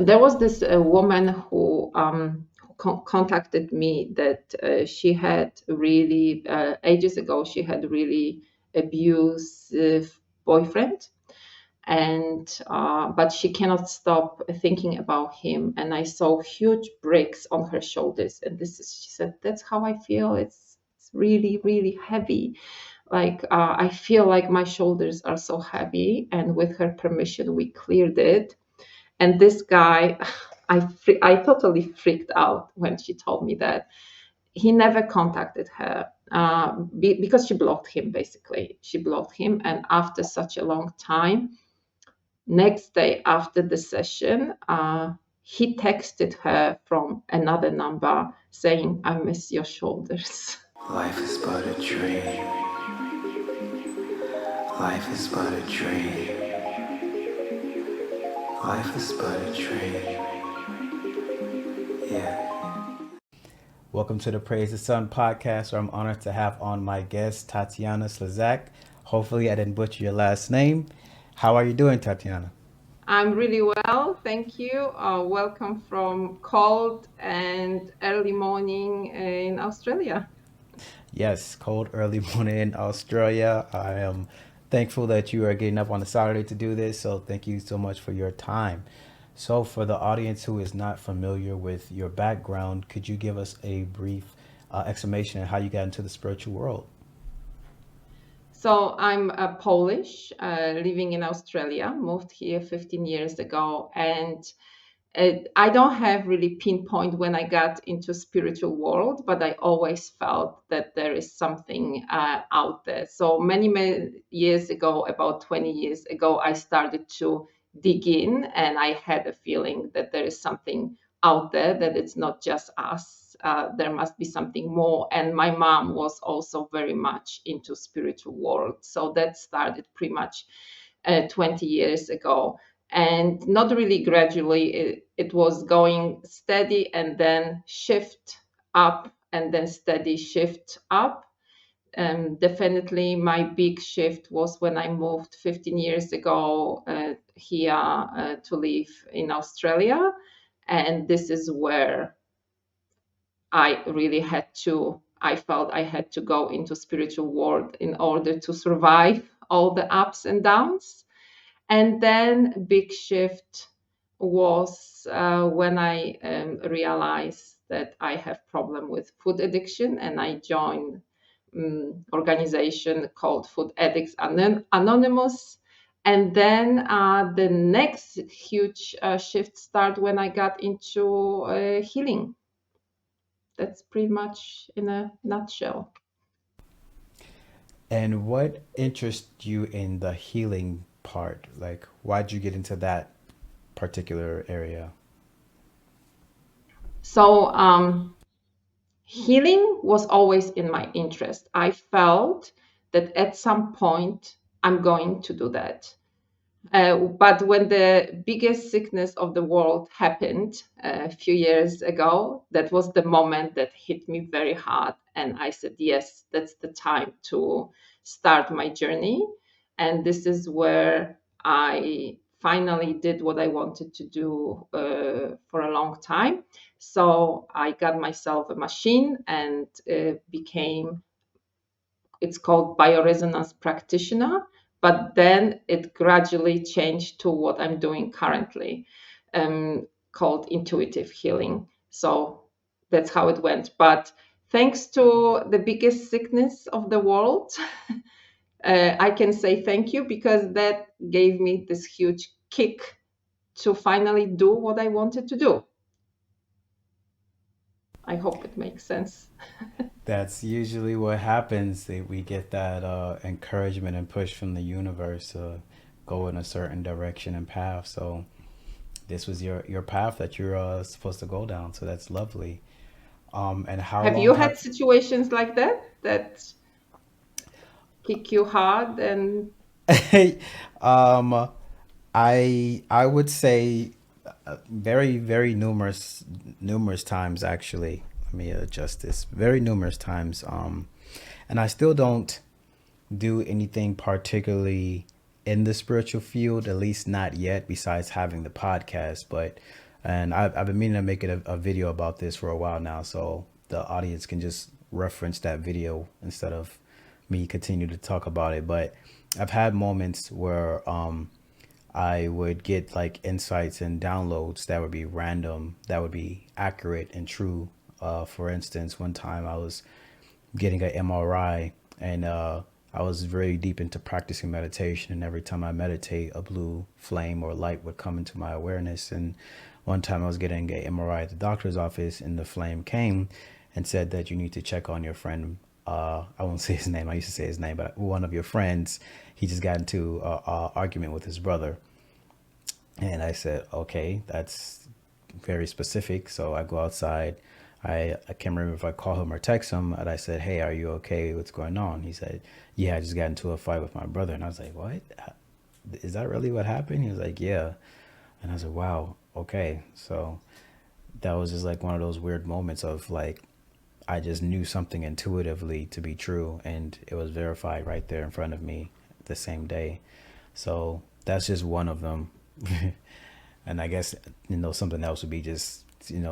there was this woman who contacted me that she had really ages ago. She had really abusive boyfriend, and but she cannot stop thinking about him. And I saw huge bricks on her shoulders, and this is, she said, that's how I feel. It's really really heavy. Like I feel like my shoulders are so heavy. And with her permission, we cleared it. And this guy, I totally freaked out when she told me that. He never contacted her because she blocked him, basically. She blocked him. And after such a long time, next day after the session, he texted her from another number saying, I miss your shoulders. Life is but a dream. Life is but a dream. Life is but a dream. Yeah. Welcome to the Praise the Sun podcast, where I'm honored to have on my guest, Tatiana Slezak. Hopefully, I didn't butcher your last name. How are you doing, Tatiana? I'm really well, thank you. Welcome from cold and early morning in Australia. Yes, cold early morning in Australia. I am thankful that you are getting up on a Saturday to do this. So, thank you so much for your time. So, for the audience who is not familiar with your background, could you give us a brief explanation of how you got into the spiritual world? So I'm Polish, living in Australia, moved here 15 years ago, and I don't have really pinpoint when I got into spiritual world, but I always felt that there is something out there. So many years ago, about 20 years ago, I started to dig in, and I had a feeling that there is something out there, that it's not just us. There must be something more. And my mom was also very much into spiritual world. So that started pretty much 20 years ago. And not really gradually, it was going steady and then shift up and then steady shift up. Definitely my big shift was when I moved 15 years ago here to live in Australia. And this is where I felt I had to go into spiritual world in order to survive all the ups and downs. And then big shift was when I realized that I have problem with food addiction, and I joined organization called Food Addicts Anonymous. And then the next huge shift start when I got into healing. That's pretty much in a nutshell. And what interests you in the healing part? Like, why'd you get into that particular area? So healing was always in my interest. I felt that at some point I'm going to do that. But when the biggest sickness of the world happened a few years ago, that was the moment that hit me very hard. And I said, yes, that's the time to start my journey. And this is where I finally did what I wanted to do for a long time. So I got myself a machine and became, it's called bioresonance practitioner, but then it gradually changed to what I'm doing currently, called intuitive healing. So that's how it went. But thanks to the biggest sickness of the world, I can say thank you, because that gave me this huge kick to finally do what I wanted to do. I hope it makes sense. That's usually what happens. We get that encouragement and push from the universe to go in a certain direction and path. So this was your path that you're supposed to go down. So that's lovely. And how Have you long had have situations like that kick you hard and um I would say very numerous times actually. Let me adjust this. Very numerous times. And I still don't do anything particularly in the spiritual field, at least not yet, besides having the podcast. But And I've been meaning to make it a video about this for a while now, so the audience can just reference that video instead of me continue to talk about it. But I've had moments where I would get like insights and downloads that would be random, that would be accurate and true. For instance, one time I was getting an MRI, and I was very deep into practicing meditation. And every time I meditate, a blue flame or light would come into my awareness. And one time I was getting an MRI at the doctor's office, and the flame came and said that you need to check on your friend. I won't say his name. I used to say his name, but one of your friends, he just got into a argument with his brother. And I said, okay, that's very specific. So I go outside. I can't remember if I call him or text him. And I said, hey, are you okay? What's going on? He said, yeah, I just got into a fight with my brother. And I was like, what? Is that really what happened? He was like, yeah. And I was like, wow, okay. So that was just like one of those weird moments of like, I just knew something intuitively to be true, and it was verified right there in front of me the same day. So that's just one of them. And I guess, something else would be just,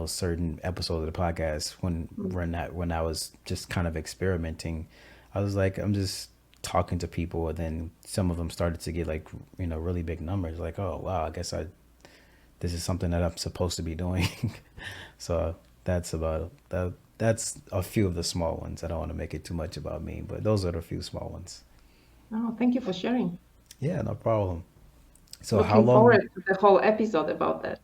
certain episodes of the podcast when I was just kind of experimenting. I was like, I'm just talking to people, and then some of them started to get like, really big numbers. Like, oh wow, I guess I this is something that I'm supposed to be doing. So that's about that. That's a few of the small ones. I don't want to make it too much about me, but those are the few small ones. Oh, thank you for sharing. Yeah, no problem. So how Looking long? forward to the whole episode about that.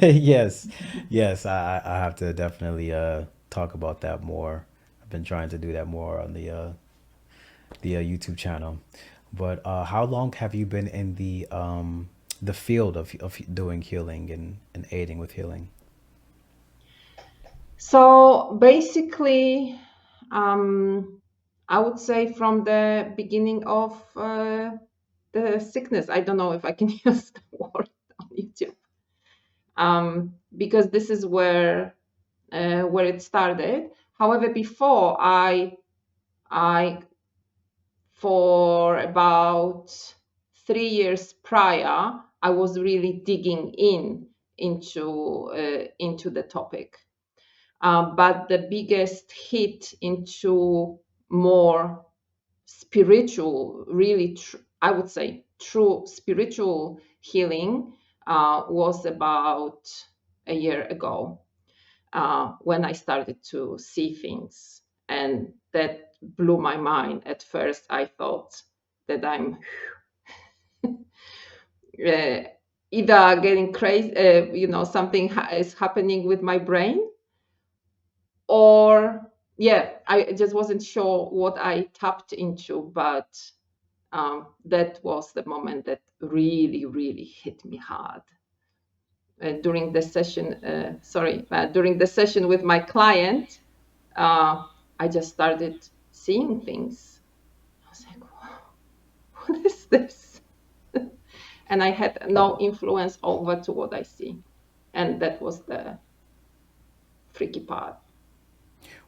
Yes, yes, I have to definitely talk about that more. I've been trying to do that more on the YouTube channel. But how long have you been in the field of doing healing and aiding with healing? So basically, I would say from the beginning of the sickness. I don't know if I can use the word on YouTube, because this is where it started. However, before I for about 3 years prior, I was really digging into the topic. But the biggest hit into more spiritual, really, I would say, true spiritual healing was about a year ago, when I started to see things. And that blew my mind. At first, I thought that I'm uh, either getting crazy, something is happening with my brain, or yeah, I just wasn't sure what I tapped into. But that was the moment that really, really hit me hard. During the session, during the session with my client, uh, I just started seeing things. I was like, wow, what is this? And I had no influence over to what I see. And that was the freaky part.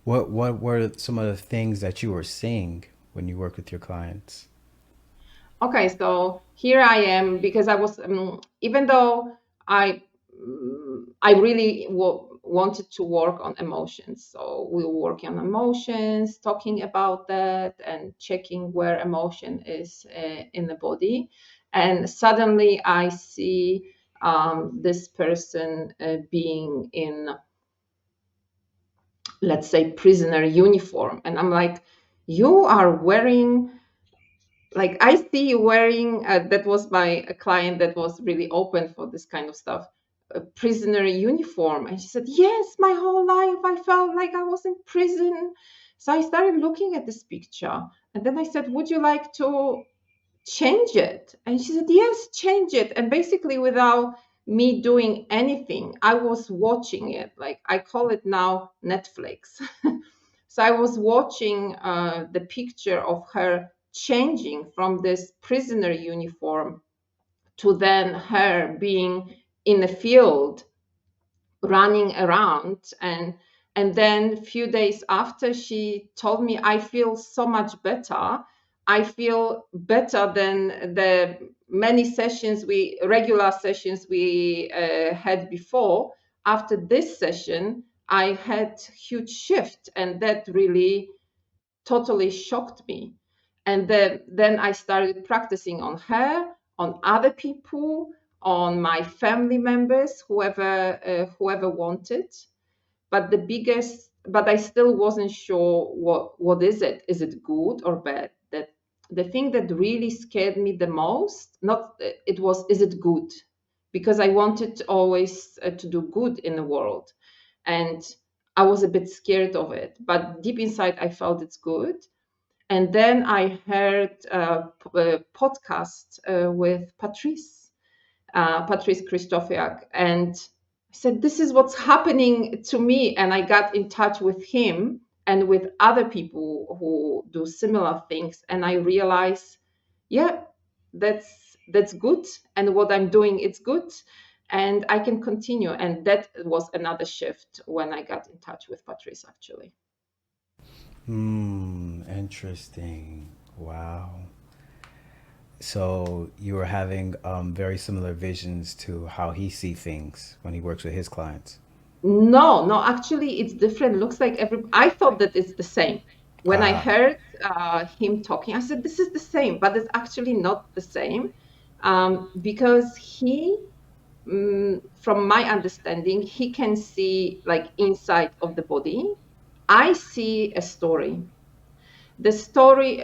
What were some of the things that you were seeing when you work with your clients? Okay, so here I am, because I was, even though I really wanted to work on emotions. So we were working on emotions, talking about that, and checking where emotion is in the body. And suddenly I see this person being in, let's say, prisoner uniform, and I'm like, you are wearing, like, I see you wearing, that was my a client that was really open for this kind of stuff, a prisoner uniform. And she said, yes, my whole life I felt like I was in prison. So I started looking at this picture, and then I said, would you like to change it? And she said, yes, change it. And basically, without me doing anything, I was watching it. Like, I call it now Netflix. So I was watching the picture of her changing from this prisoner uniform to then her being in a field running around. And then a few days after, she told me, I feel so much better. I feel better than the many sessions, we regular sessions we had before, after this session, I had huge shift, and that really totally shocked me. And then I started practicing on her, on other people, on my family members, whoever wanted. But the biggest, but I still wasn't sure what is it? Is it good or bad? That the thing that really scared me the most, not it was, is it good? Because I wanted always to do good in the world, and I was a bit scared of it. But deep inside, I felt it's good. And then I heard a podcast with Patrice Christofiak, and I said, "This is what's happening to me." And I got in touch with him and with other people who do similar things, and I realized, yeah, that's good, and what I'm doing, it's good, and I can continue. And that was another shift when I got in touch with Patrice, actually. Interesting. Wow. So you were having very similar visions to how he see things when he works with his clients. No, no, actually, it's different. Looks like I thought that it's the same. When I Ah. heard him talking, I said, "This is the same," but it's actually not the same, because from my understanding, he can see like inside of the body. I see a story. The story,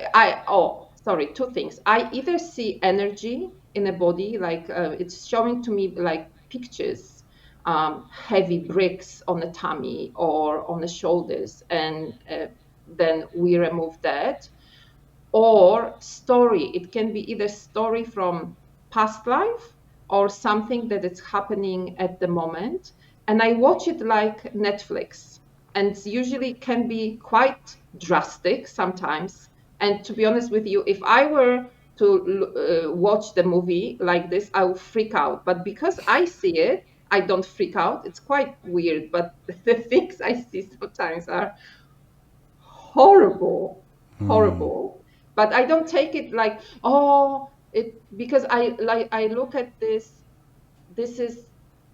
sorry, two things. I either see energy in a body, like it's showing to me like pictures, heavy bricks on the tummy or on the shoulders, and then we remove that. Or story, it can be either story from past life or something that is happening at the moment. And I watch it like Netflix, and usually can be quite drastic sometimes. And to be honest with you, if I were to watch the movie like this, I would freak out. But because I see it, I don't freak out. It's quite weird, but the things I see sometimes are horrible, horrible. But I don't take it like, oh, it, because I look at this, this is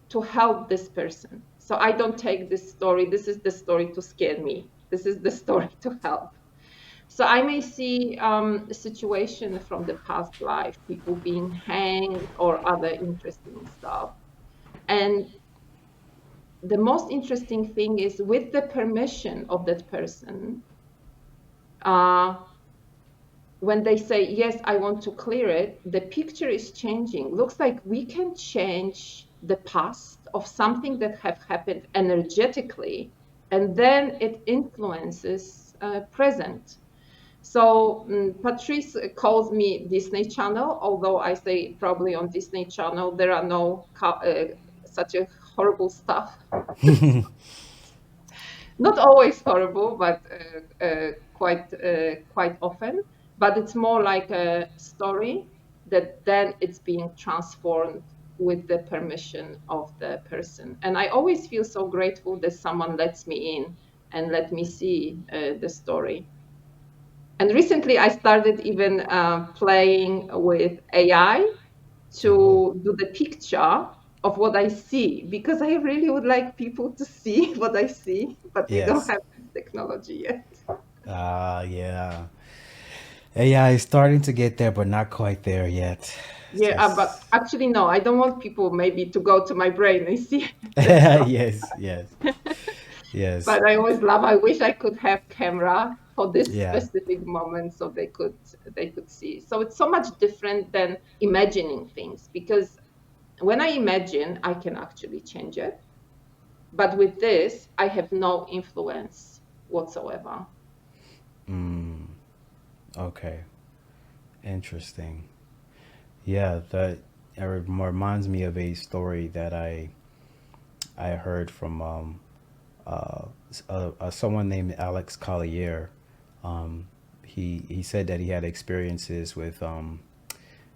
to help this person. So I don't take this story, this is the story to scare me, this is the story to help. So I may see a situation from the past life, people being hanged or other interesting stuff. And the most interesting thing is, with the permission of that person, uh, when they say, yes, I want to clear it, the picture is changing. Looks like we can change the past of something that have happened energetically, and then it influences present. So Patrice calls me Disney Channel, although I say probably on Disney Channel there are no such a horrible stuff. Not always horrible, but quite often. But it's more like a story that then it's being transformed with the permission of the person. And I always feel so grateful that someone lets me in and let me see the story. And recently, I started even playing with AI Oh. to do the picture of what I see, because I really would like people to see what I see, but we don't Yes. have this technology yet. Yeah. AI is starting to get there, but not quite there yet. It's Yeah, just. but actually, no, I don't want people maybe to go to my brain and see the stuff. Yes, yes, yes. But I always love. I wish I could have camera for this Yeah. specific moment, so they could see. So it's so much different than imagining things, because when I imagine, I can actually change it. But with this, I have no influence whatsoever. Okay. Interesting. Yeah, that reminds me of a story that I heard from someone named Alex Collier. He said that he had experiences with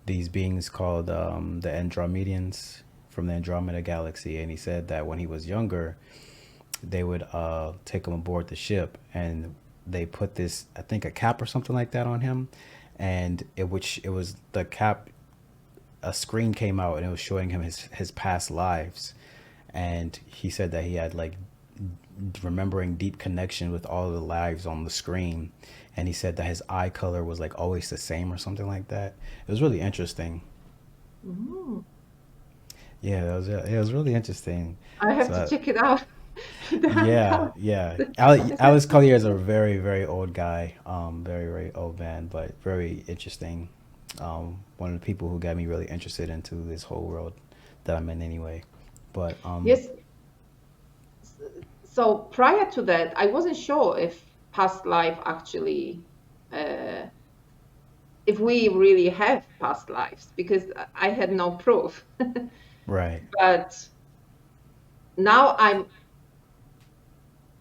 these beings called the Andromedians from the Andromeda Galaxy, and he said that when he was younger, they would take him aboard the ship, and they put this, I think, a cap or something like that on him, and it which it was the cap a screen came out and it was showing him his past lives, and he said that he had like remembering deep connection with all the lives on the screen, and he said that his eye color was like always the same or something like that. It was really interesting. Mm. Yeah, it was really interesting. I have to So check it out. The yeah, icon. yeah. That's Alex Collier is a interesting. very, very old guy. Very, very old man, but very interesting. One of the people who got me really interested into this whole world that I'm in anyway. But Yes. So prior to that, I wasn't sure if past life actually, uh, if we really have past lives, because I had no proof. right. But now I'm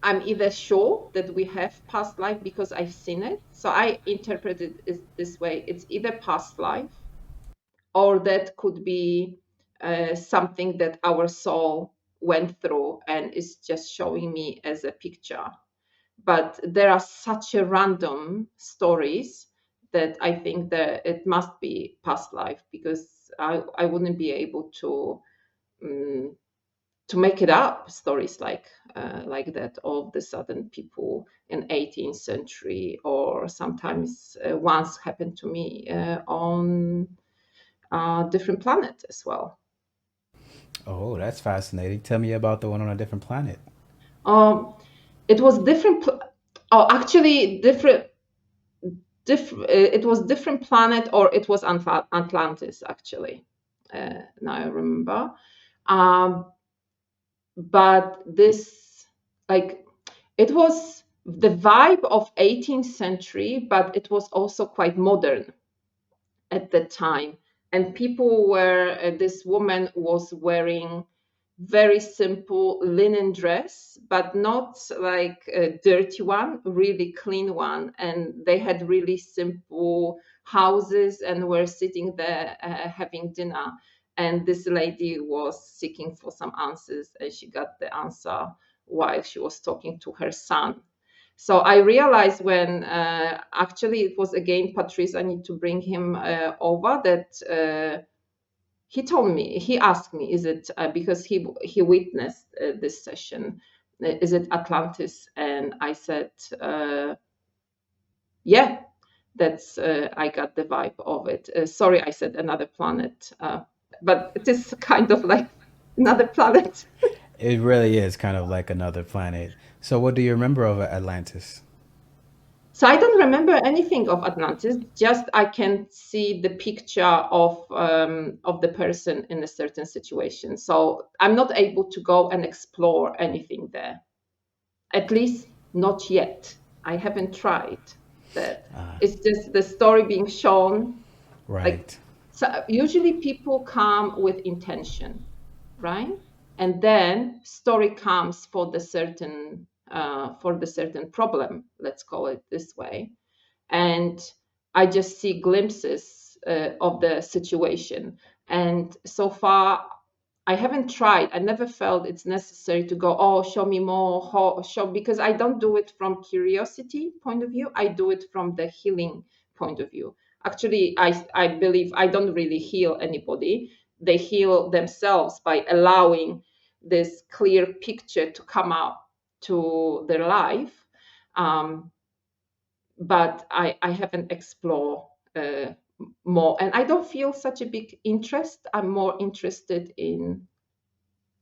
either sure that we have past life because I've seen it. So I interpret it this way: it's either past life, or that could be something that our soul went through and is just showing me as a picture. But there are such a random stories that I think that it must be past life, because I wouldn't be able um, to make it up stories like that. All of the sudden, people in 18th century, or sometimes once happened to me on a different planet as well. Oh, that's fascinating. Tell me about the one on a different planet. Um, it was different. Oh, actually, different. It was different planet, or it was Atlantis. Actually, now I remember. Um, but this, like, it was the vibe of 18th century, but it was also quite modern at the time. And people were, this woman was wearing very simple linen dress, but not like a dirty one, really clean one. And they had really simple houses and were sitting there having dinner. And this lady was seeking for some answers, and she got the answer while she was talking to her son. So I realized when actually it was again Patrice, I need to bring him over, that he told me, he asked me, is it because he witnessed this session, is it Atlantis? And I said, yeah, that's I got the vibe of it. Sorry, I said another planet, but it is kind of like another planet. It really is kind of like another planet. So, what do you remember of Atlantis? So I don't remember anything of Atlantis. Just I can see the picture of the person in a certain situation. So I'm not able to go and explore anything there. At least not yet. I haven't tried that. It's just the story being shown. Like, Right. so usually people come with intention, right? And then story comes for the certain problem. Let's call it this way. And I just see glimpses of the situation. And so far, I haven't tried. I never felt it's necessary to go, oh, show me more, show, because I don't do it from curiosity point of view. I do it from the healing point of view. Actually, I believe I don't really heal anybody. They heal themselves by allowing this clear picture to come out to their life. Um, but I haven't explored more, and I don't feel such a big interest. I'm more interested in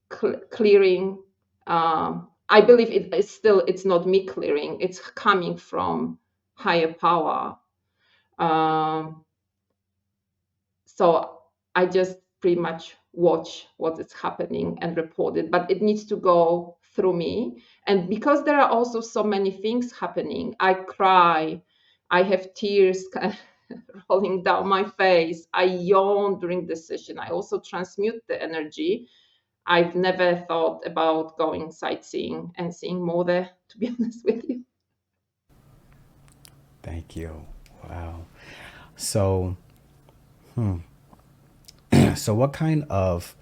clearing. I believe it's not me clearing. It's coming from higher power. Um, so I just pretty much watch what is happening and report it, but it needs to go through me. And because there are also so many things happening, I cry, I have tears rolling down my face, I yawn during the session, I also transmute the energy. I've never thought about going sightseeing and seeing more there, to be honest with you. Thank you. Wow. So, so what kind of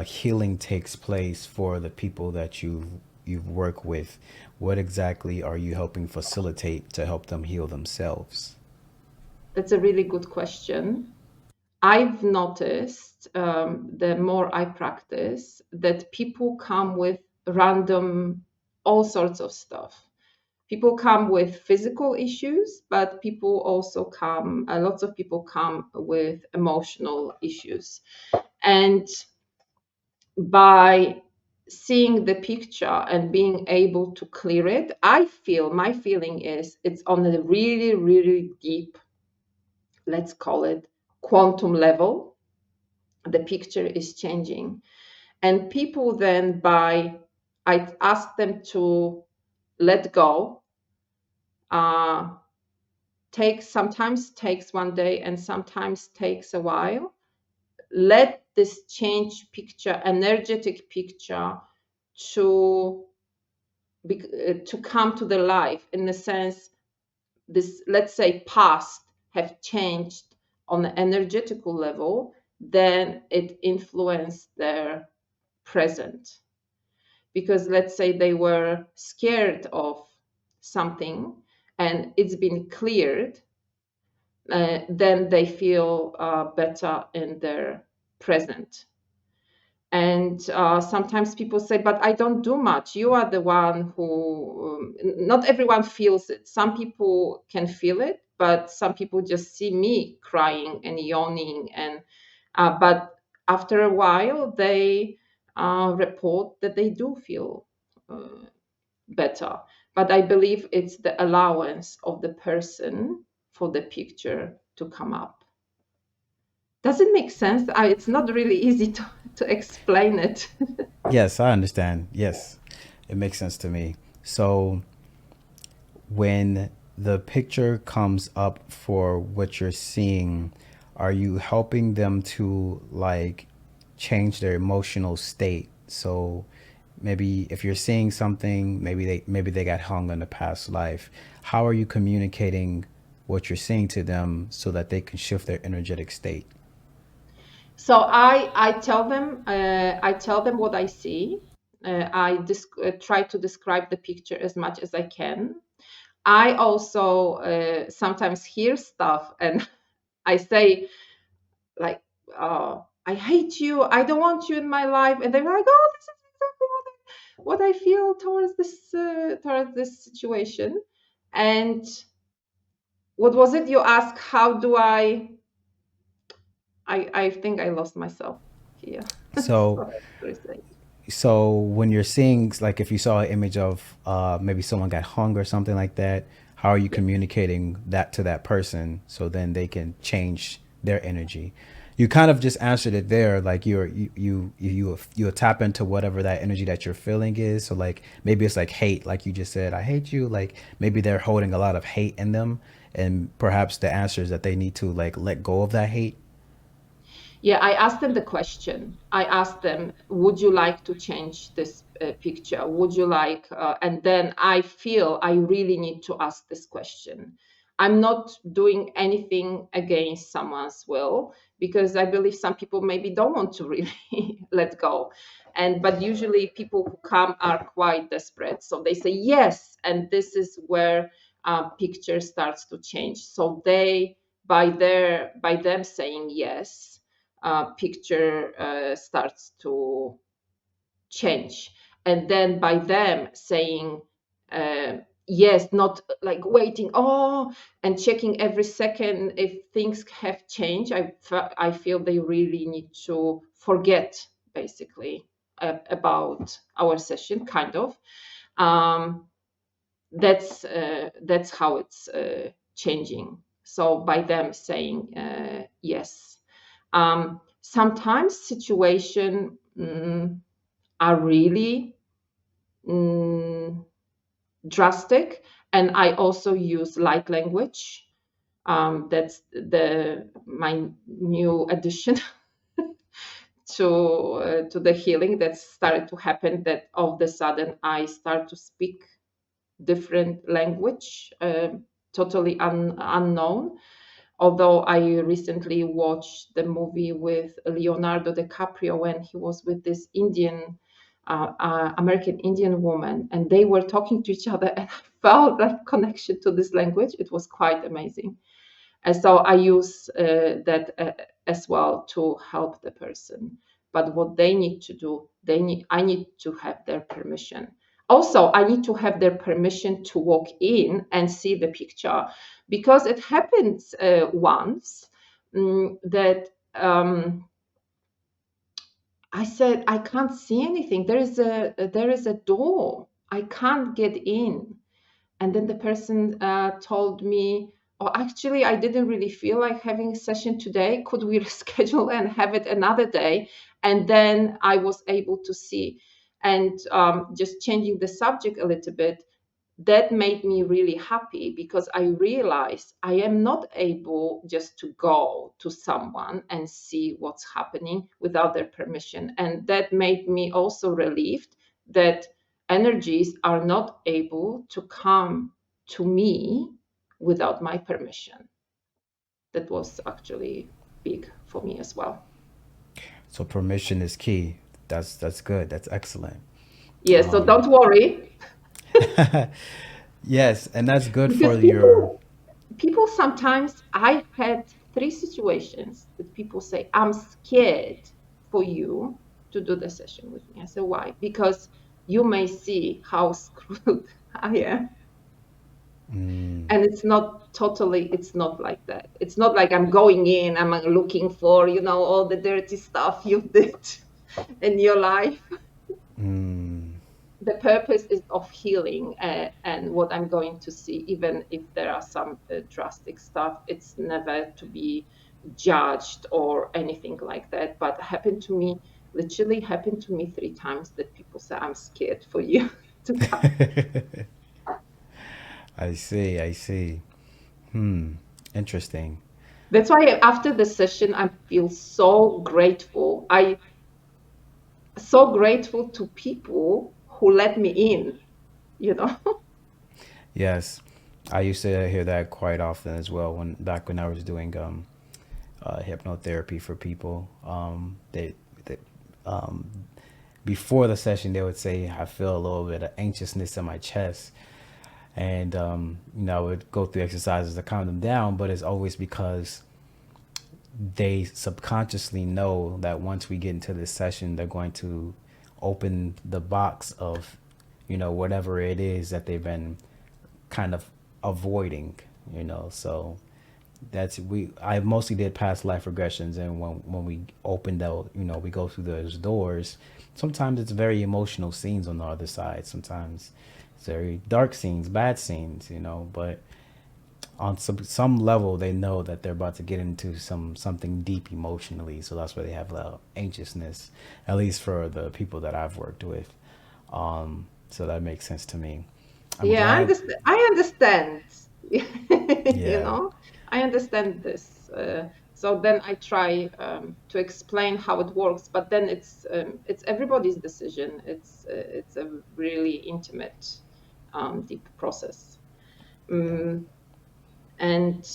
healing takes place for the people that you've worked with? What exactly are you helping facilitate to help them heal themselves? That's a really good question. I've noticed, the more I practice, that people come with random, all sorts of stuff. People come with physical issues, but people also come, lots of people come with emotional issues. And by seeing the picture and being able to clear it, my feeling is it's on a really, really deep, let's call it quantum level. The picture is changing. And people then, I ask them to let go, uh, sometimes takes one day and sometimes takes a while. Let this change picture, energetic picture, to to come to the life, in the sense, this, let's say, past have changed on an energetical level, then it influenced their present. Because let's say they were scared of something and it's been cleared, then they feel better in their present. And sometimes people say, but I don't do much. You are the one who, not everyone feels it. Some people can feel it, but some people just see me crying and yawning. And but after a while, they report that they do feel better. But I believe it's the allowance of the person for the picture to come up. Does it make sense? It's not really easy to explain it. Yes, I understand. Yes, it makes sense to me. So when the picture comes up for what you're seeing, are you helping them to like change their emotional state? So maybe if you're seeing something, maybe they got hung in the past life. How are you communicating what you're seeing to them so that they can shift their energetic state? So I tell them what I see. Try to describe the picture as much as I can. I also sometimes hear stuff and I say, like, I hate you, I don't want you in my life, and they're like, oh, this is exactly what I feel towards this situation. And what was it you asked? How do I think I lost myself here. So So let's say. so when you're seeing, like, if you saw an image of maybe someone got hung or something like that, how are you Yeah. communicating that to that person so then they can change their energy? You kind of just answered it there, like you'll tap into whatever that energy that you're feeling is. So like maybe it's like hate, like you just said, I hate you. Like maybe they're holding a lot of hate in them, and perhaps the answer is that they need to like let go of that hate. Yeah, I asked them the question. I asked them, would you like to change this picture? Would you like, and then I feel I really need to ask this question. I'm not doing anything against someone's will, because I believe some people maybe don't want to really let go. But usually people who come are quite desperate. So they say yes. And this is where picture starts to change. So by them saying yes, picture starts to change. And then by them saying yes, not like waiting, oh, and checking every second if things have changed, I feel they really need to forget, basically, about our session, kind of. Um, that's how it's changing. So by them saying yes. Sometimes situation are really mm, drastic, and I also use light language. That's the my new addition to the healing that started to happen. That all of a sudden I start to speak different language, totally unknown. Although I recently watched the movie with Leonardo DiCaprio when he was with this American Indian woman, and they were talking to each other, and I felt that connection to this language. It was quite amazing. And so I use that. as well to help the person. But what they need to do, I need to have their permission. Also, I need to have their permission to walk in and see the picture, because it happens once that I said, I can't see anything. There is a door. I can't get in. And then the person told me, oh, actually, I didn't really feel like having a session today. Could we reschedule and have it another day? And then I was able to see. And just changing the subject a little bit, that made me really happy, because I realized I am not able just to go to someone and see what's happening without their permission. And that made me also relieved that energies are not able to come to me without my permission. That was actually big for me as well. So permission is key. That's good. That's excellent. Yeah, so don't worry, Yes, and that's good for because your. people sometimes, I had three situations that people say, I'm scared for you to do the session with me. I said, why? Because you may see how screwed I am. Mm, And it's not like that. It's not like I'm going in, I'm looking for, all the dirty stuff you did in your life. mm, The purpose is of healing, and what I'm going to see, even if there are some drastic stuff, it's never to be judged or anything like that. But literally happened to me 3 times, that people say, I'm scared for you to come. I see. I see. Hmm. Interesting. That's why after the session, I feel so grateful. I so grateful to people who let me in, you know. Yes, I used to hear that quite often as well when back when I was doing hypnotherapy for people. They before the session they would say I feel a little bit of anxiousness in my chest, and I would go through exercises to calm them down, but it's always because they subconsciously know that once we get into this session, they're going to open the box of, whatever it is that they've been kind of avoiding, So that's I mostly did past life regressions, and when we opened out, we go through those doors. Sometimes it's very emotional scenes on the other side. Sometimes it's very dark scenes, bad scenes, but on some level they know that they're about to get into something deep emotionally, so that's why they have the anxiousness, at least for the people that I've worked with. So that makes sense to me. I'm Yeah, glad. I understand. You Yeah. know, I understand this. So then I try to explain how it works, but then it's everybody's decision. It's a really intimate, deep process. Um, and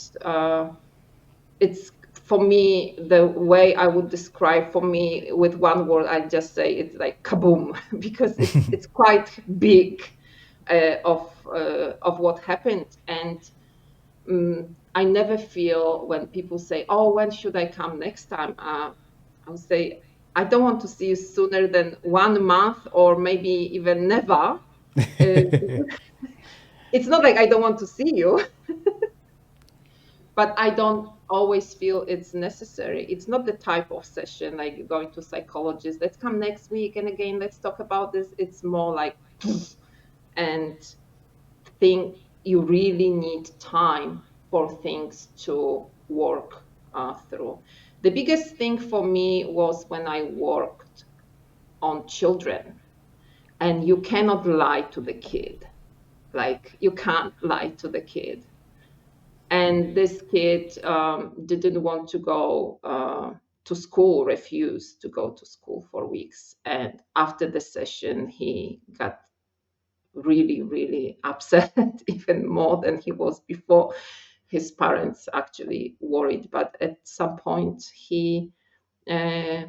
it's, for me, the way I would describe, for me, with one word, I just say it's like kaboom, because it's quite big, of what happened. And I never feel, when people say, oh, when should I come next time? I would say, I don't want to see you sooner than 1 month, or maybe even never. It's not like I don't want to see you, but I don't always feel it's necessary. It's not the type of session like going to psychologist. Let's come next week and again, let's talk about this. It's more like, and think you really need time for things to work through. The biggest thing for me was when I worked on children, and you cannot lie to the kid. Like, you can't lie to the kid. And this kid didn't want to go to school, refused to go to school for weeks. And after the session, he got really, really upset, even more than he was before. His parents actually worried, but at some point uh,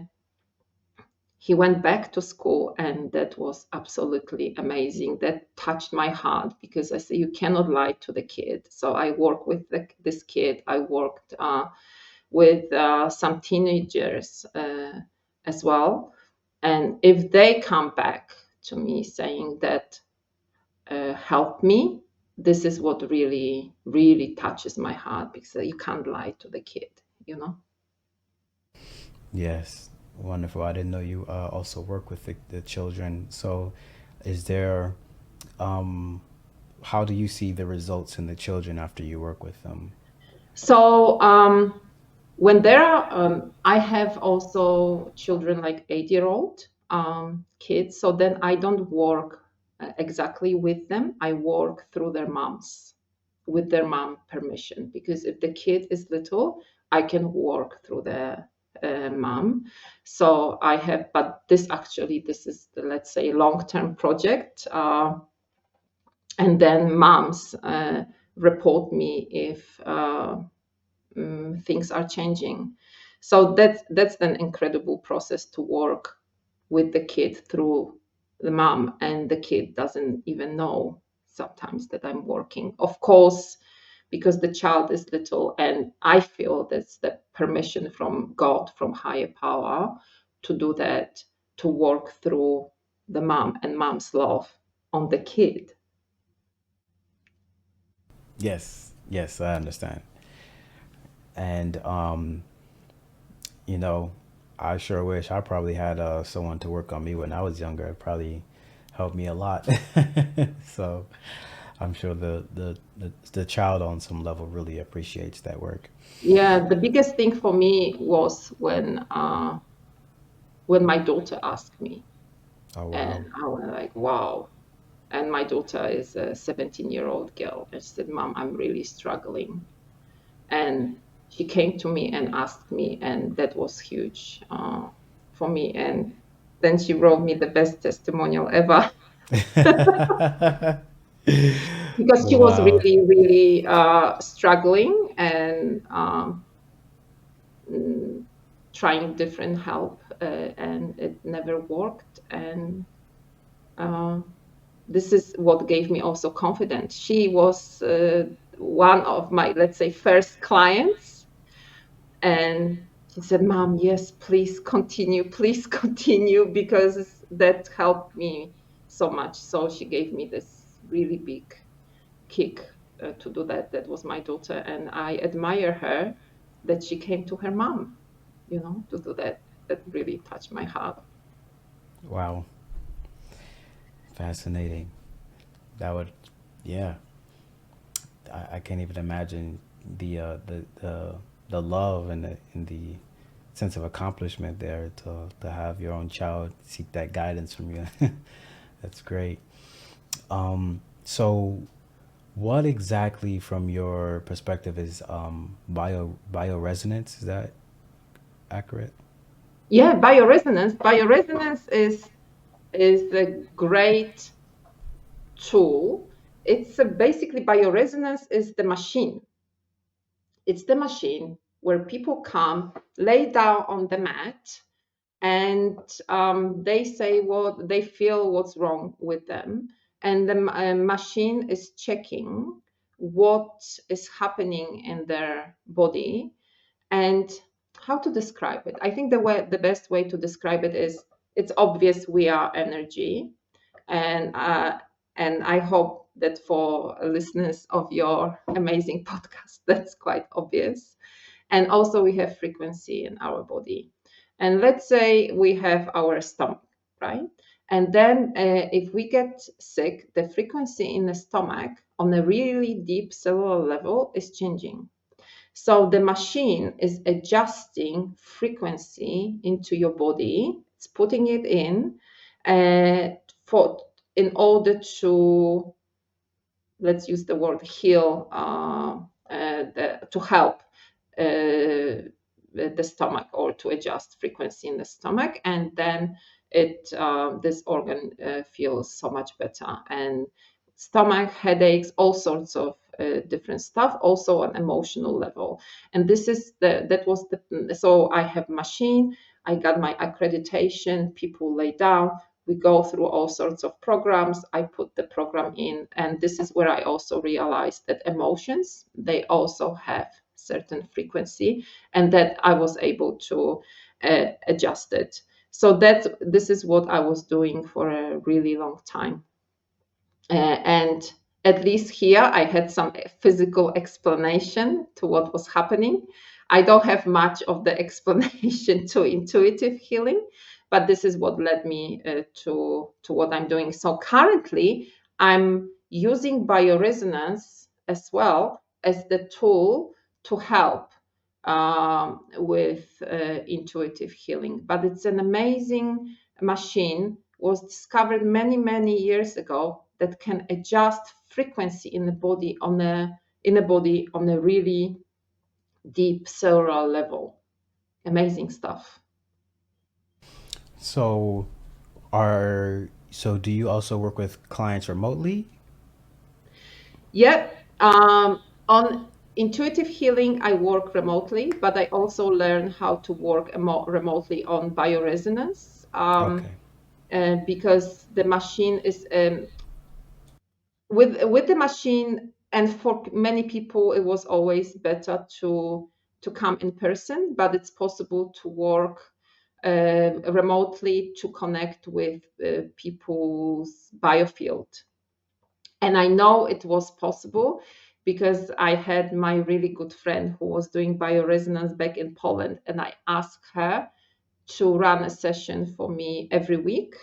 he went back to school, and that was absolutely amazing. That touched my heart, because I say, you cannot lie to the kid. So I work with this kid. I worked with some teenagers as well. And if they come back to me saying that help me, this is what really, really touches my heart, because you can't lie to the kid, you know? Yes, wonderful. I didn't know you also work with the children. So, is there, um, how do you see the results in the children after you work with them? So when there are, I have also children like 8-year-old kids. So then I don't work exactly with them. I work through their moms, with their mom permission. Because if the kid is little, I can work through the mom. So I have, but this actually, this is the, let's say, long-term project. And then moms report me if things are changing. So that's an incredible process to work with the kid through the mom, and the kid doesn't even know sometimes that I'm working. Of course, because the child is little, and I feel that's the permission from God, from higher power, to do that, to work through the mom and mom's love on the kid. Yes, yes, I understand. And you know, I sure wish I probably had someone to work on me when I was younger. It probably helped me a lot. So I'm sure the child on some level really appreciates that work. Yeah, the biggest thing for me was when my daughter asked me, Oh and wow. I was like, wow. And my daughter is a 17-year-old girl, and she said, Mom, I'm really struggling. And she came to me and asked me, and that was huge for me. And then she wrote me the best testimonial ever, because she was Wow. really, really struggling, and mm, trying different help, and it never worked. And uh, this is what gave me also confidence. She was one of my, let's say, first clients, and she said, Mom, yes, please continue, please continue, because that helped me so much. So she gave me this really big kick to do that. That was my daughter, and I admire her that she came to her mom, to do that. That really touched my heart. Wow. Fascinating. That would, yeah. I can't even imagine the love and the sense of accomplishment there to have your own child seek that guidance from you. That's great. So what exactly from your perspective is bioresonance? Is that accurate? Yeah, bioresonance. Bioresonance is a great tool. It's basically, bioresonance is the machine. It's the machine where people come, lay down on the mat, and they say what they feel, what's wrong with them, and the machine is checking what is happening in their body. And how to describe it? I think the best way to describe it is, it's obvious we are energy, and I hope that for listeners of your amazing podcast, that's quite obvious. And also, we have frequency in our body. And let's say we have our stomach, right? And then if we get sick, the frequency in the stomach on a really deep cellular level is changing. So the machine is adjusting frequency into your body. It's putting it in for in order to, let's use the word, heal, to help the stomach, or to adjust frequency in the stomach, and then this organ feels so much better. And stomach, headaches, all sorts of different stuff, also on emotional level. And this is that was the so I have machine, I got my accreditation, people lay down, we go through all sorts of programs, I put the program in. And this is where I also realized that emotions, they also have certain frequency, and that I was able to adjust it. So this is what I was doing for a really long time. And at least here, I had some physical explanation to what was happening. I don't have much of the explanation to intuitive healing, but this is what led me to what I'm doing. So currently, I'm using bioresonance as well as the tool to help with intuitive healing. But it's an amazing machine, was discovered many years ago, that can adjust frequency in the body on a really deep cellular level. Amazing stuff. So, do you also work with clients remotely? Yeah. On intuitive healing, I work remotely, but I also learn how to work remotely on bioresonance, Okay. because the machine is with the machine, and for many people it was always better to come in person, but it's possible to work remotely to connect with people's biofield. And I know it was possible because I had my really good friend who was doing bioresonance back in Poland, and I asked her to run a session for me every week,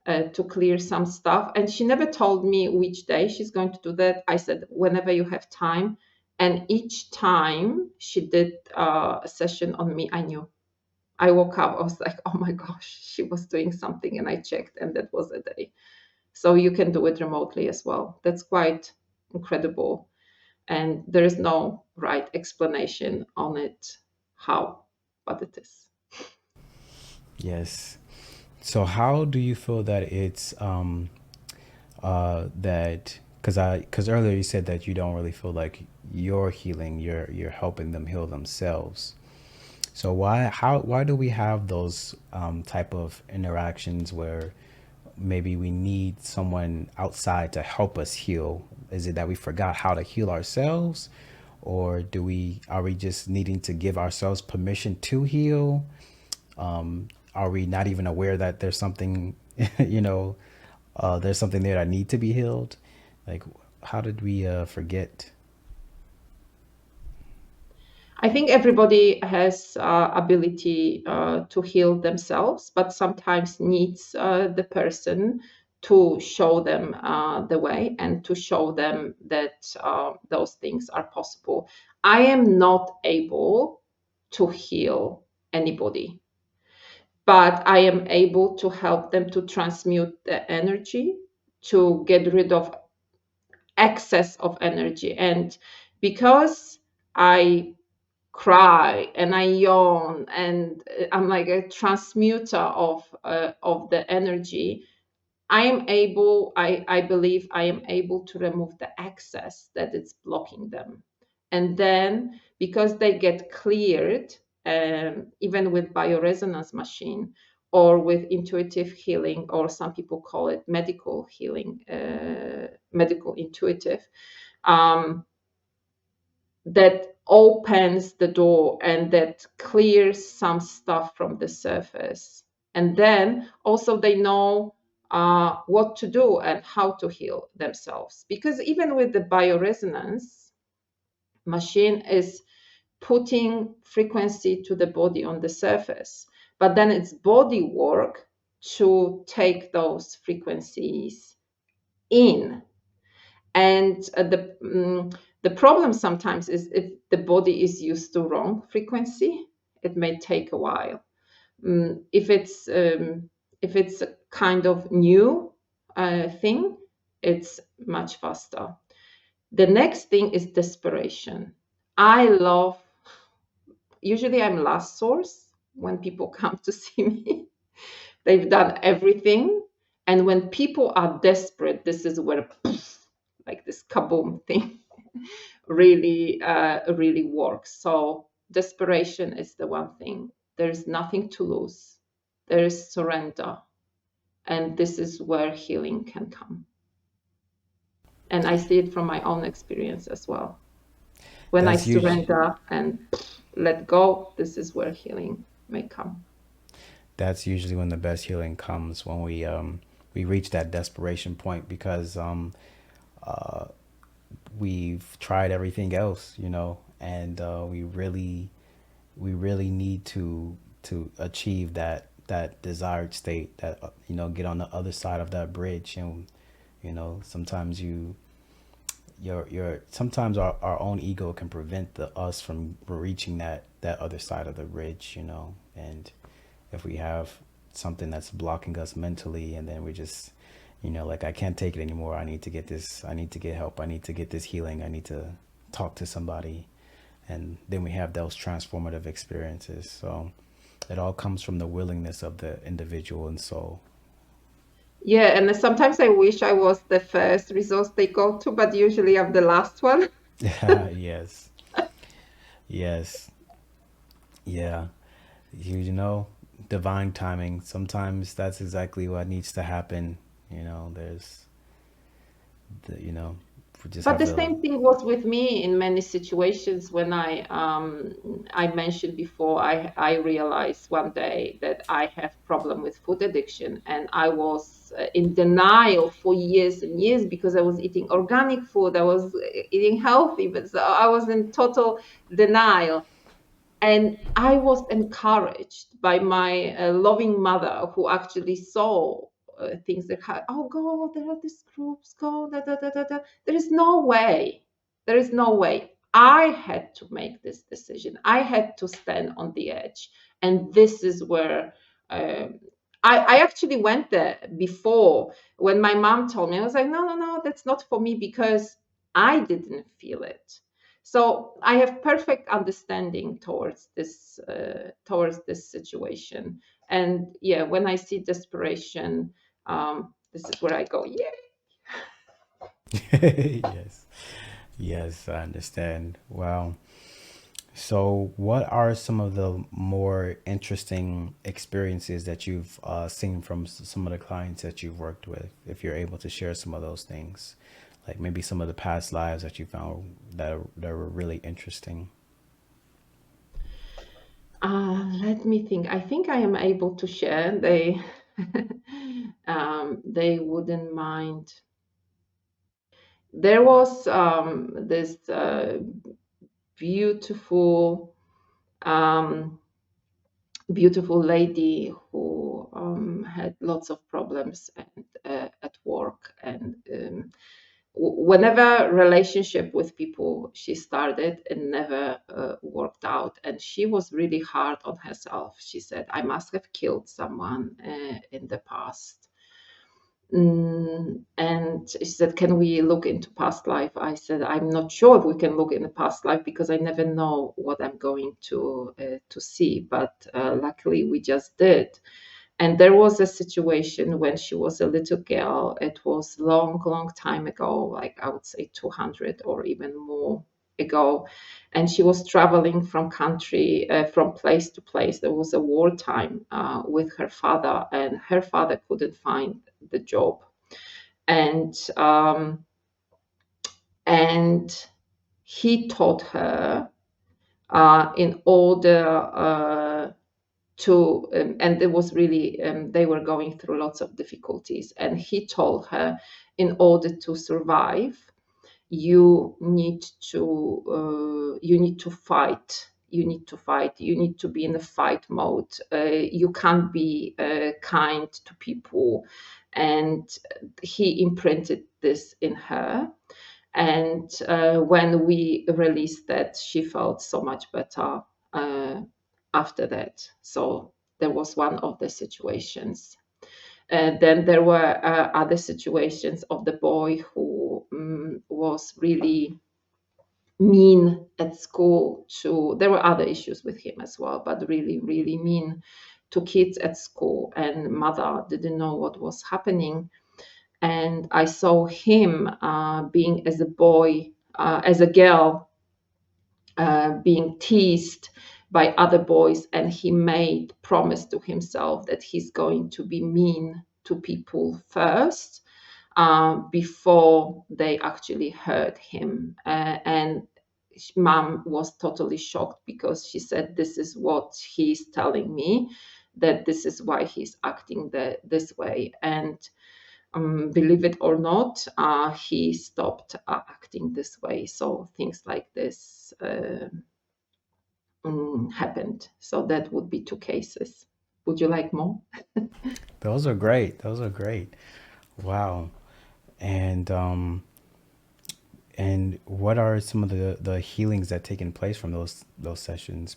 to clear some stuff. And she never told me which day she's going to do that. I said, whenever you have time. And each time she did a session on me, I knew. I woke up, I was like, oh my gosh, she was doing something. And I checked, and that was a day. So you can do it remotely as well. That's quite incredible. And there is no right explanation on it, how, but it is. Yes. So, how do you feel that it's that because earlier you said that you don't really feel like you're healing, you're helping them heal themselves. So why do we have those type of interactions where maybe we need someone outside to help us heal? Is it that we forgot how to heal ourselves, or do we are we just needing to give ourselves permission to heal? Are we not even aware that there's something, you know, there's something there that need to be healed? Like, how did we forget? I think everybody has ability to heal themselves, but sometimes needs the person to show them the way and to show them that those things are possible. I am not able to heal anybody, but I am able to help them to transmute the energy, to get rid of excess of energy. And because I cry and I yawn, and I'm like a transmuter of the energy, I believe I am able to remove the excess that it's blocking them. And then because they get cleared, even with bioresonance machine or with intuitive healing, or some people call it medical healing, medical intuitive, um, that opens the door and that clears some stuff from the surface. And then also they know what to do and how to heal themselves. Because even with the bioresonance machine is putting frequency to the body on the surface, but then it's body work to take those frequencies in. And the problem sometimes is if the body is used to wrong frequency, it may take a while. If it's a kind of new thing, it's much faster. The next thing is desperation. I love. Usually, I'm last source when people come to see me. They've done everything, and when people are desperate, this is where poof, like this kaboom thing really works. So desperation is the one thing. There's nothing to lose. There is surrender, and this is where healing can come. And I see it from my own experience as well. When I That's usually surrender and let go, this is where healing may come. that's usually when the best healing comes, when we reach that desperation point, because we've tried everything else, and we really need to achieve that desired state, that get on the other side of that bridge. And sometimes your sometimes our own ego can prevent us from reaching that other side of the bridge. And if we have something that's blocking us mentally, and then we just like, I can't take it anymore, I need to get help, I need to get this healing, I need to talk to somebody. And then we have those transformative experiences. So it all comes from the willingness of the individual and soul. Yeah, and sometimes I wish I was the first resource they go to, but usually I'm the last one. Yes, yes, yeah. You know, divine timing. Sometimes that's exactly what needs to happen. There's we just But have the to. same thing was with me in many situations when I mentioned before, I realized one day that I have problem with food addiction, and I was in denial for years and years because I was eating organic food, I was eating healthy, but so I was in total denial. And I was encouraged by my loving mother, who actually saw things that had, oh, go, there are these groups, go, da, da, da, da, da. There is no way. There is no way. I had to make this decision. I had to stand on the edge. And this is where I actually went there before. When my mom told me, I was like, no, no, no, that's not for me, because I didn't feel it. So I have perfect understanding towards this situation. And yeah, when I see desperation, this is where I go, yeah. Yes, yes, I understand. Wow. So, what are some of the more interesting experiences that you've seen from some of the clients that you've worked with? If you're able to share some of those things, like maybe some of the past lives that you found that were really interesting. Let me think. I think I am able to share. They wouldn't mind. There was this beautiful um, beautiful lady who had lots of problems at work, and whenever relationship with people she started, it never worked out, and she was really hard on herself. She said, I must have killed someone in the past. And she said, can we look into past life? I said, I'm not sure if we can look in the past life, because I never know what I'm going to see. But luckily, we just did. And there was a situation when she was a little girl. It was long, long time ago, like I would say 200 or even more ago. And she was traveling from place to place. There was a wartime with her father, and her father couldn't find the job. And and he taught her in order and it was really, they were going through lots of difficulties, and he told her, in order to survive, you need to fight. You need to be in a fight mode. You can't be kind to people. And he imprinted this in her. And when we released that, she felt so much better uh, after that. So there was one of the situations. Then there were other situations of the boy who was really mean at school to, there were other issues with him as well, but really, really mean to kids at school, and mother didn't know what was happening. And I saw him being, as a boy, as a girl, being teased by other boys, and he made promise to himself that he's going to be mean to people first, before they actually hurt him. And mom was totally shocked because she said, this is what he's telling me, that this is why he's acting this way. And believe it or not, he stopped acting this way. So things like this happened. So that would be two cases. Would you like more? Those are great. Those are great. Wow. And what are some of the healings that taken place from those sessions,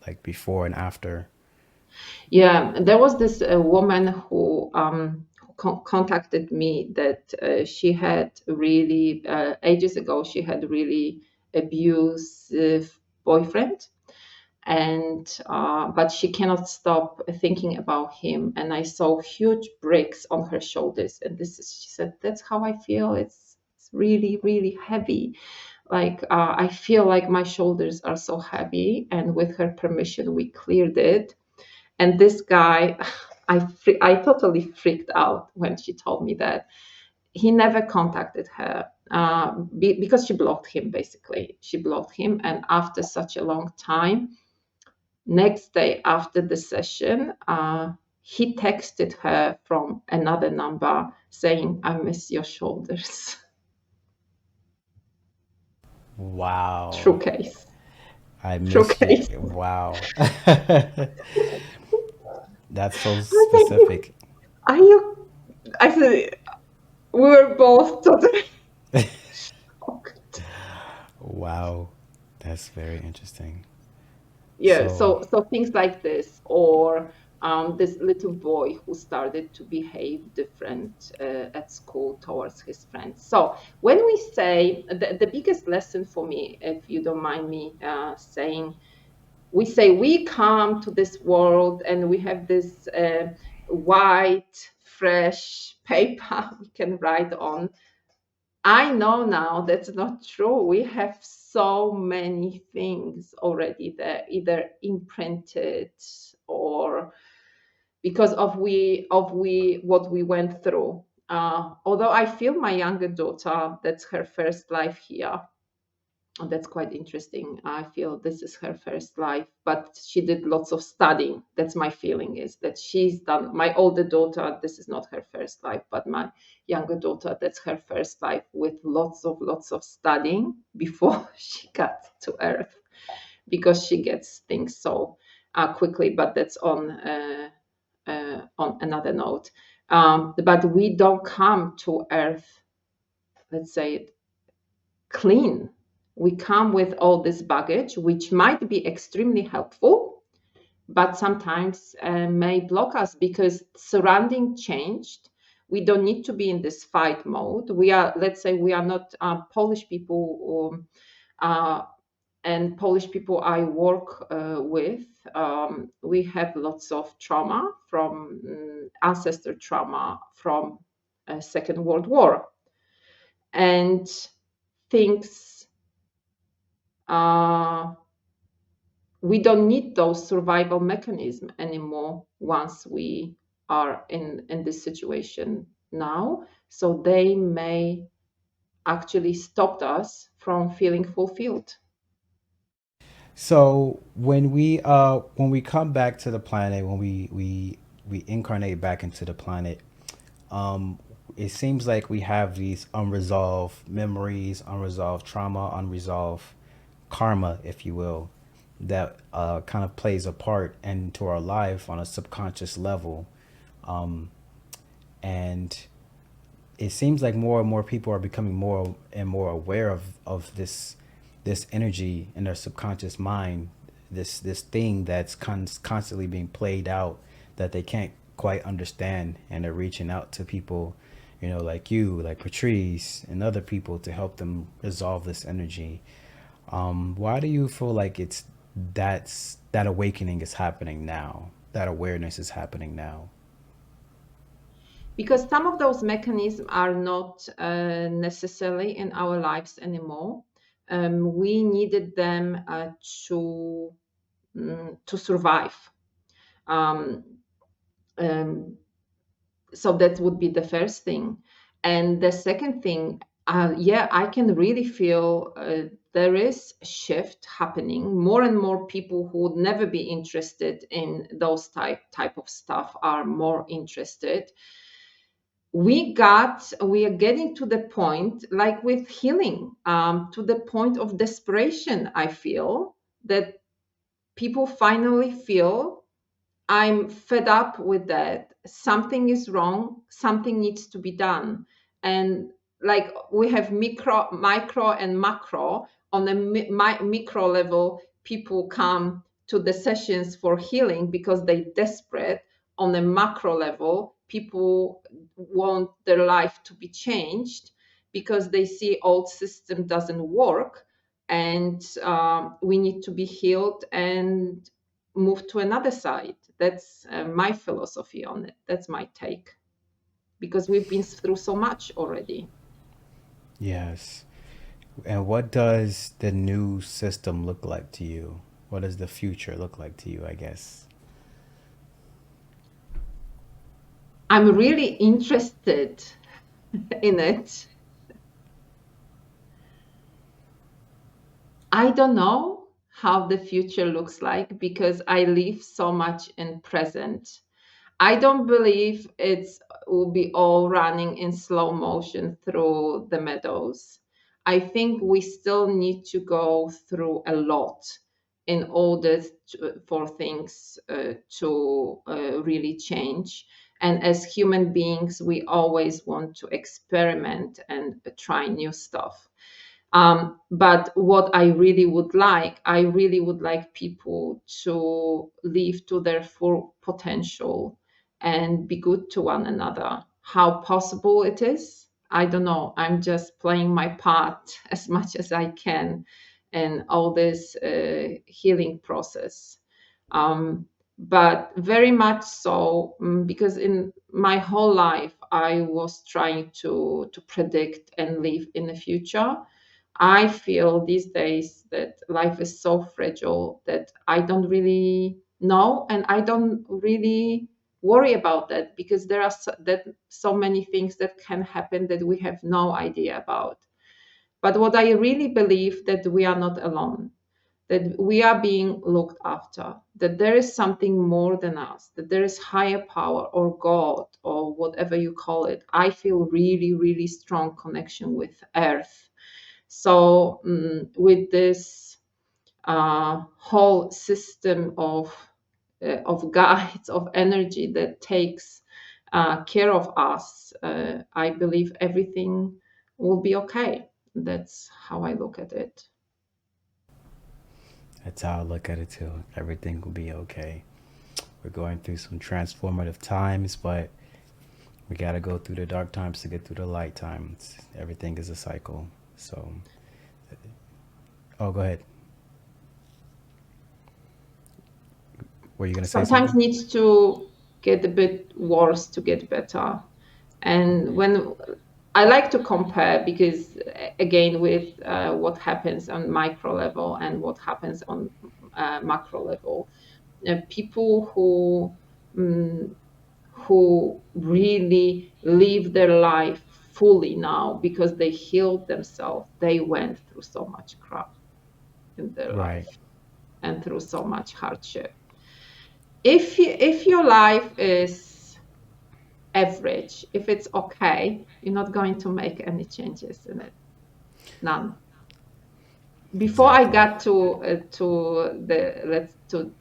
like before and after? Yeah, there was this woman who contacted me that she had really ages ago. She had really abusive boyfriend, and but she cannot stop thinking about him. And I saw huge bricks on her shoulders, and this is, she said, that's how I feel. It's really really heavy. Like I feel like my shoulders are so heavy. And with her permission, we cleared it. And this guy, I totally freaked out when she told me that. He never contacted her because she blocked him, basically. She blocked him. And after such a long time, next day after the session, he texted her from another number saying, I miss your shoulders. True Wow. case. I True miss you. case. Wow. That's so I was like, specific. are you? I said, we were both totally shocked. Wow. That's very interesting. Yeah, So, so things like this, or this little boy who started to behave different at school towards his friends. So when we say the biggest lesson for me, if you don't mind me saying, we say we come to this world and we have this white fresh paper we can write on. I know now that's not true. We have so many things already there, either imprinted or because of we what we went through. Although I feel my younger daughter, that's her first life here. And that's quite interesting. I feel this is her first life, but she did lots of studying. That's my feeling, is that she's done. My older daughter, this is not her first life, but my younger daughter, that's her first life with lots of studying before she got to Earth, because she gets things so quickly. But that's on another note. But we don't come to Earth, let's say, clean. We come with all this baggage, which might be extremely helpful, but sometimes may block us because surrounding changed. We don't need to be in this fight mode. We are, let's say, we are not Polish people, and Polish people I work with. We have lots of trauma from ancestor trauma from Second World War, and things uh, we don't need those survival mechanisms anymore once we are in this situation now. So they may actually stop us from feeling fulfilled. when we come back to the planet, when we incarnate back into the planet, um, it seems like we have these unresolved memories, unresolved trauma, unresolved karma, if you will, that kind of plays a part into our life on a subconscious level. And it seems like more and more people are becoming more and more aware of this energy in their subconscious mind, this thing that's constantly being played out that they can't quite understand, and they're reaching out to people, like you, like Patrice, and other people to help them resolve this energy. Why do you feel like that awakening is happening now, that awareness is happening now? Because some of those mechanisms are not necessarily in our lives anymore. We needed them to survive. Um, um, so that would be the first thing. And the second thing, yeah, I can really feel there is a shift happening. More and more people who would never be interested in those type of stuff are more interested. We are getting to the point, like with healing, to the point of desperation. I feel that people finally feel, I'm fed up with that. Something is wrong. Something needs to be done. And like we have micro, and macro. On the micro level, people come to the sessions for healing because they're desperate. On the macro level, people want their life to be changed because they see old system doesn't work, and we need to be healed and move to another side. That's my philosophy on it. That's my take, because we've been through so much already. Yes. And what does the new system look like to you? What does the future look like to you, I guess? I'm really interested in it. I don't know how the future looks like because I live so much in present. I don't believe it will be all running in slow motion through the meadows. I think we still need to go through a lot in order for things to really change. And as human beings, we always want to experiment and try new stuff. But what I really would like people to live to their full potential and be good to one another. How possible it is, I don't know. I'm just playing my part as much as I can in all this healing process. Um, but very much so, because in my whole life I was trying to predict and live in the future. I feel these days that life is so fragile that I don't really know, and I don't really worry about that because there are so many things that can happen that we have no idea about. But what I really believe, that we are not alone, that we are being looked after, that there is something more than us, that there is higher power or God or whatever you call it. I feel really, really strong connection with Earth. So with this whole system of guides, of energy that takes care of us, I believe everything will be okay. That's how I look at it. That's how I look at it too. Everything will be okay. We're going through some transformative times, but we got to go through the dark times to get through the light times. Everything is a cycle. So, oh, go ahead. Were you going to say Sometimes something? needs to get a bit worse to get better. And when I like to compare, because again, with what happens on micro level and what happens on macro level, people mm, who really live their life fully now because they healed themselves, they went through so much crap in their Right. life and through so much hardship. If your life is average, if it's okay, you're not going to make any changes in it. None. Before I Exactly. got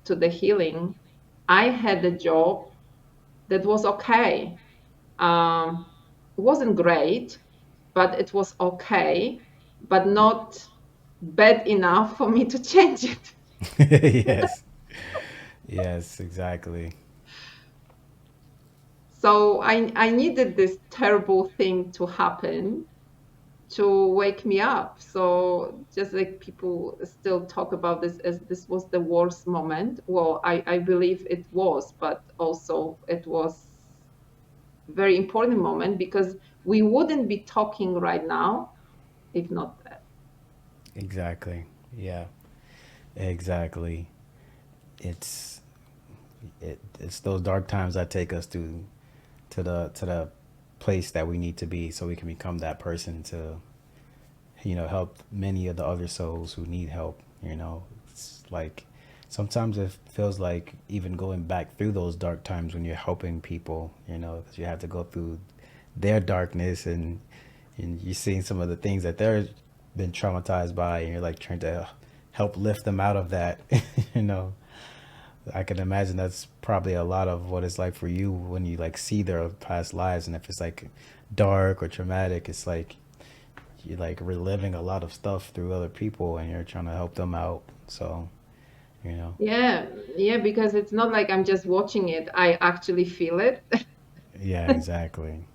to the healing, I had a job that was okay. It wasn't great, but it was okay, but not bad enough for me to change it. Yes. Yes, exactly. So I needed this terrible thing to happen to wake me up. So just like people still talk about this as this was the worst moment. Well, I believe it was, but also it was a very important moment because we wouldn't be talking right now if not that. Exactly. Yeah. Exactly. It's it's those dark times that take us to the place that we need to be so we can become that person to help many of the other souls who need help. It's like sometimes it feels like even going back through those dark times when you're helping people, because you have to go through their darkness, and you're seeing some of the things that they're been traumatized by, and you're like trying to help lift them out of that. you know I can imagine that's probably a lot of what it's like for you when you like see their past lives, and if it's like dark or traumatic, it's like you're like reliving a lot of stuff through other people, and you're trying to help them out. So, you know, Yeah, yeah, because it's not like I'm just watching it. I actually feel it. yeah, exactly,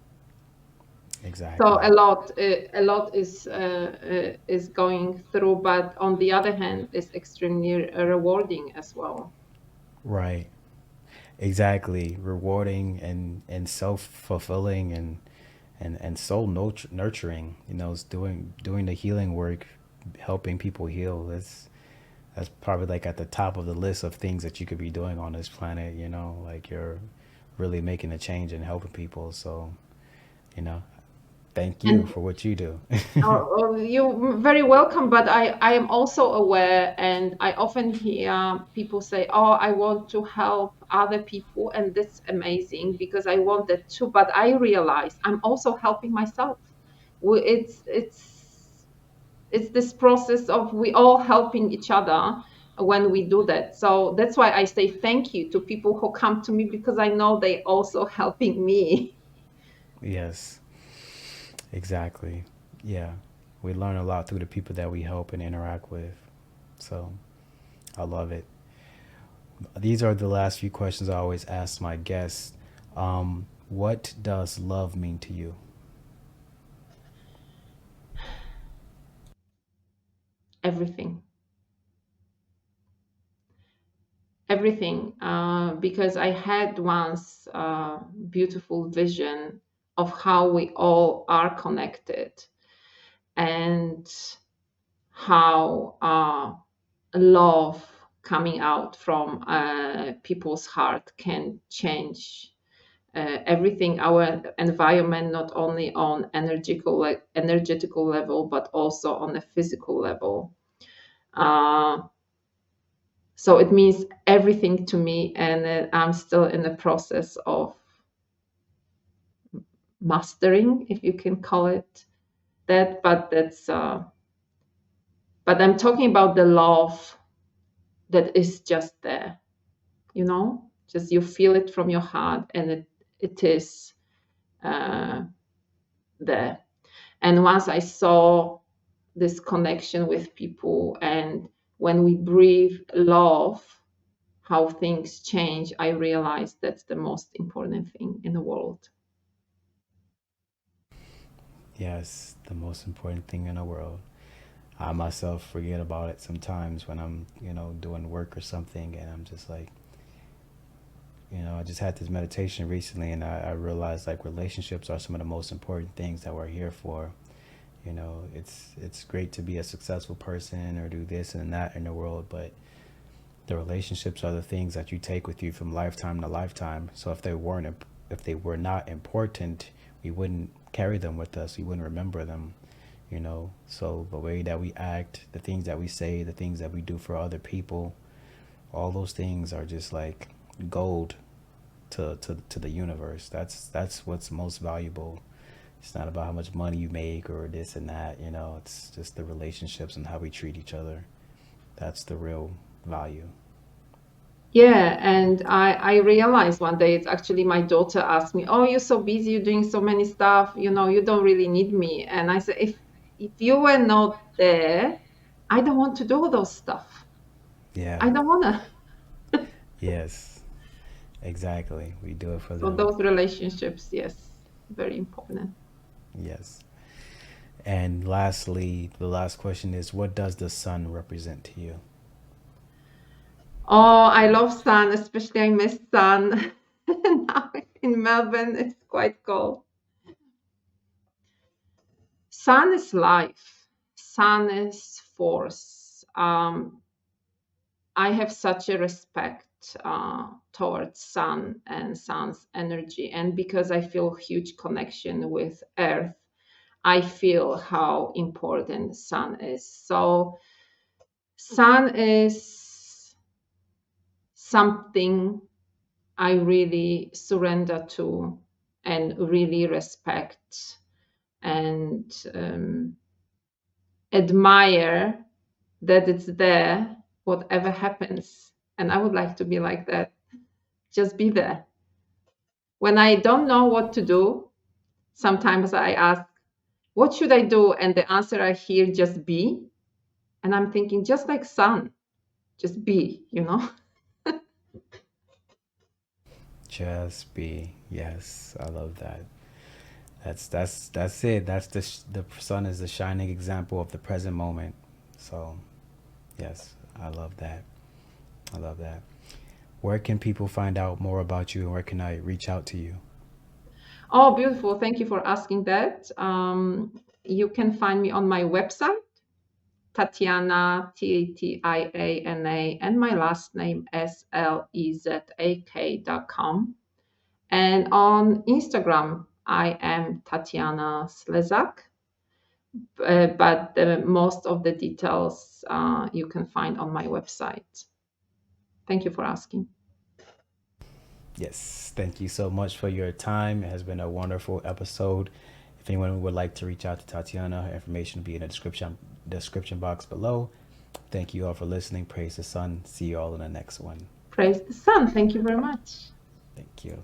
So exactly, a lot is going through, but on the other hand, it's extremely rewarding as well. right, exactly, rewarding and self fulfilling and soul nurturing. It's doing the healing work, helping people heal. That's probably like at the top of the list of things that you could be doing on this planet. Like you're really making a change and helping people. So, you know, thank you And for what you do. you're very welcome, but I am also aware, and I often hear people say, "Oh, I want to help other people," and that's amazing because I want that too. But I realize I'm also helping myself. It's this process of we all helping each other when we do that. So that's why I say thank you to people who come to me because I know they also helping me. Yes, exactly. Yeah. We learn a lot through the people that we help and interact with. So I love it. These are the last few questions I always ask my guests. What does love mean to you? Everything. Everything, because I had once a beautiful vision of how we all are connected and how love coming out from people's heart can change everything, our environment, not only on energetical level, but also on a physical level. Uh, so it means everything to me, and I'm still in the process of mastering, if you can call it that. But I'm talking about the love that is just there, just you feel it from your heart, and it is uh, there. And once I saw this connection with people, and when we breathe love, how things change, I realized that's the most important thing in the world. Yes, the most important thing in the world. I myself forget about it sometimes when I'm, doing work or something, and I'm just like, I just had this meditation recently, and I realized like relationships are some of the most important things that we're here for. It's great to be a successful person or do this and that in the world, but the relationships are the things that you take with you from lifetime to lifetime. So if they were not important, we wouldn't carry them with us. We wouldn't remember them. So the way that we act, the things that we say, the things that we do for other people, all those things are just like gold to the universe. That's what's most valuable. It's not about how much money you make or this and that. It's just the relationships and how we treat each other. That's the real value. Yeah, and I realized one day, it's actually my daughter asked me, "Oh, you're so busy, you're doing so many stuff, you don't really need me." And I said, if you were not there, I don't want to do all those stuff. Yeah. I don't wanna. Yes. Exactly. We do it for So them. those relationships, yes, very important. Yes. And lastly, the last question is, what does the sun represent to you? Oh, I love sun, especially I miss sun. Now in Melbourne, it's quite cold. Sun is life. Sun is force. I have such a respect towards sun and sun's energy, and because I feel huge connection with Earth, I feel how important sun is. So sun is something I really surrender to and really respect and admire that it's there, whatever happens. And I would like to be like that. Just be there. When I don't know what to do, sometimes I ask, what should I do? And the answer I hear, just be. And I'm thinking, just like sun, just be, you know? Just be. Yes, I love that. That's it. That's the sun is the shining example of the present moment. So, yes, I love that. I love that. Where can people find out more about you and where can I reach out to you? Oh, beautiful. Thank you for asking that. You can find me on my website, Tatiana, Tatiana, and my last name, Slezak.com. And on Instagram, I am Tatiana Slezak, but most of the details you can find on my website. Thank you for asking. Yes, thank you so much for your time. It has been a wonderful episode. If anyone would like to reach out to Tatiana, her information will be in the description box below. Thank you all for listening. Praise the sun. See you all in the next one. Praise the sun. Thank you very much. Thank you.